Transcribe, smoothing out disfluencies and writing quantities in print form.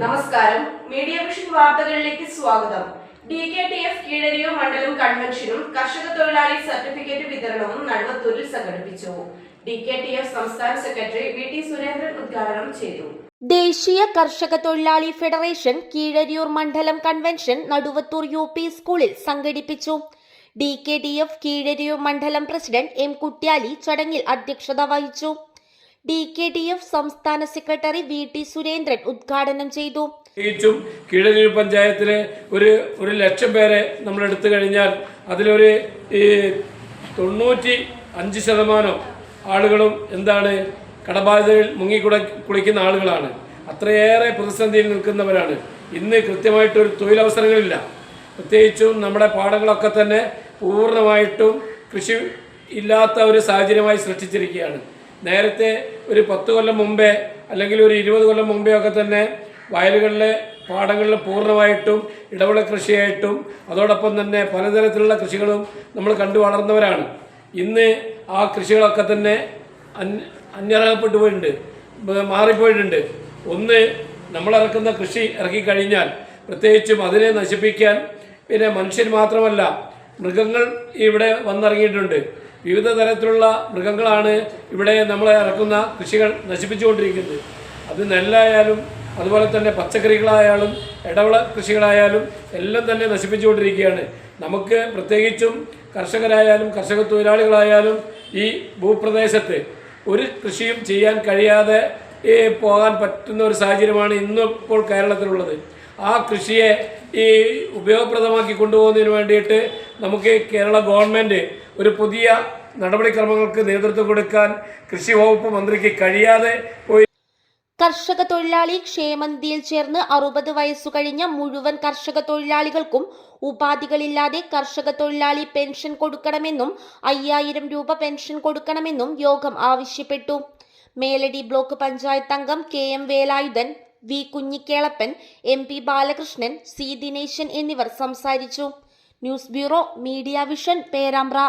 നമസ്കാരം. Media vision വാർത്തകളിലേക്ക് സ്വാഗതം. DKTF കീഴരിയൂർ മണ്ഡലം കൺവെൻഷനും കർഷക തൊഴിലാളി സർട്ടിഫിക്കറ്റ് വിതരണവും നടുവത്തൂരിൽ സംഘടിപ്പിച്ചു. DKTF സംസ്ഥാന സെക്രട്ടറി VT സുരേന്ദ്രൻ ഉദ്ഘാടനം ചെയ്തു. ദേശീയ കർഷക തൊഴിലാളി ഫെഡറേഷൻ കീഴരിയൂർ മണ്ഡലം കൺവെൻഷൻ നടുവത്തൂർ UP സ്കൂളിൽ സംഘടിപ്പിച്ചു. DKTF കീഴരിയൂർ മണ്ഡലം പ്രസിഡന്റ് M കുട്യാലി ചടങ്ങിൽ അധ്യക്ഷത വഹിച്ചു. DKTF സംസ്ഥാന സെക്രട്ടറി VT സുരേന്ദ്രൻ ഉദ്ഘാടനം ചെയ്തു. കീഴരിയൂർ പഞ്ചായത്തിലെ ഒരു ലക്ഷം പേരെ നമ്മൾ എടുത്തു കഴിഞ്ഞാൽ അതിലൊരു 95% ആളുകളും എന്താണ് കടബാധ്യതയിൽ കുളിക്കുന്ന ആളുകളാണ്. അത്രയേറെ പ്രതിസന്ധിയിൽ നിൽക്കുന്നവരാണ്. ഇന്ന് കൃത്യമായിട്ടൊരു തൊഴിലവസരങ്ങളില്ല. പ്രത്യേകിച്ചും നമ്മുടെ പാടങ്ങളൊക്കെ തന്നെ പൂർണ്ണമായിട്ടും കൃഷി ഇല്ലാത്ത ഒരു സാഹചര്യമായി സൃഷ്ടിച്ചിരിക്കുകയാണ്. നേരത്തെ ഒരു 10 കൊല്ലം മുമ്പേ അല്ലെങ്കിൽ ഒരു 20 കൊല്ലം മുമ്പേ ഒക്കെ തന്നെ വയലുകളിലെ പാടങ്ങളിൽ പൂർണ്ണമായിട്ടും ഇടവിള കൃഷിയായിട്ടും അതോടൊപ്പം തന്നെ പലതരത്തിലുള്ള കൃഷികളും നമ്മൾ കണ്ടു വളർന്നവരാണ്. ഇന്ന് ആ കൃഷികളൊക്കെ തന്നെ അന്യറകപ്പെട്ടു പോയിട്ടുണ്ട്, മാറിപ്പോയിട്ടുണ്ട്. ഒന്ന്, നമ്മളിറക്കുന്ന കൃഷി ഇറക്കിക്കഴിഞ്ഞാൽ പ്രത്യേകിച്ചും അതിനെ നശിപ്പിക്കാൻ പിന്നെ മനുഷ്യർ മാത്രമല്ല മൃഗങ്ങൾ ഇവിടെ വന്നിറങ്ങിയിട്ടുണ്ട്. വിവിധ തരത്തിലുള്ള മൃഗങ്ങളാണ് ഇവിടെ നമ്മൾ ഇറക്കുന്ന കൃഷികൾ നശിപ്പിച്ചുകൊണ്ടിരിക്കുന്നത്. അത് നെല്ലായാലും അതുപോലെ തന്നെ പച്ചക്കറികളായാലും ഇടവിള കൃഷികളായാലും എല്ലാം തന്നെ നശിപ്പിച്ചുകൊണ്ടിരിക്കുകയാണ്. നമുക്ക് പ്രത്യേകിച്ചും കർഷകരായാലും കർഷക തൊഴിലാളികളായാലും ഈ ഭൂപ്രദേശത്ത് ഒരു കൃഷിയും ചെയ്യാൻ കഴിയാതെ പോകാൻ പറ്റുന്ന ഒരു സാഹചര്യമാണ് ഇന്നിപ്പോൾ കേരളത്തിലുള്ളത്. ആ കൃഷിയെ ഉപയോഗപ്രദമാക്കി കൊണ്ടുപോകുന്നതിന് വേണ്ടിയിട്ട് നമുക്ക് കേരള ഗവൺമെൻറ് ഒരു പുതിയ നടപടിക്രമങ്ങൾക്ക് നേതൃത്വം കൊടുക്കാൻ കൃഷി വകുപ്പ് മന്ത്രിക്ക് കഴിയാതെ പോയി. കർഷക തൊഴിലാളി ക്ഷേമനിധിയിൽ ചേർന്ന് 60 വയസ്സു കഴിഞ്ഞ മുഴുവൻ കർഷക തൊഴിലാളികൾക്കും ഉപാധികളില്ലാതെ കർഷക തൊഴിലാളി പെൻഷൻ കൊടുക്കണമെന്നും 5000 രൂപ പെൻഷൻ കൊടുക്കണമെന്നും യോഗം ആവശ്യപ്പെട്ടു. മേലടി ബ്ലോക്ക് പഞ്ചായത്ത് അംഗം KM Velayudhan, V കുഞ്ഞിക്കേളപ്പൻ, MP Balakrishnan, C Dineshan എന്നിവർ സംസാരിച്ചു. News bureau, media vision, Perambra.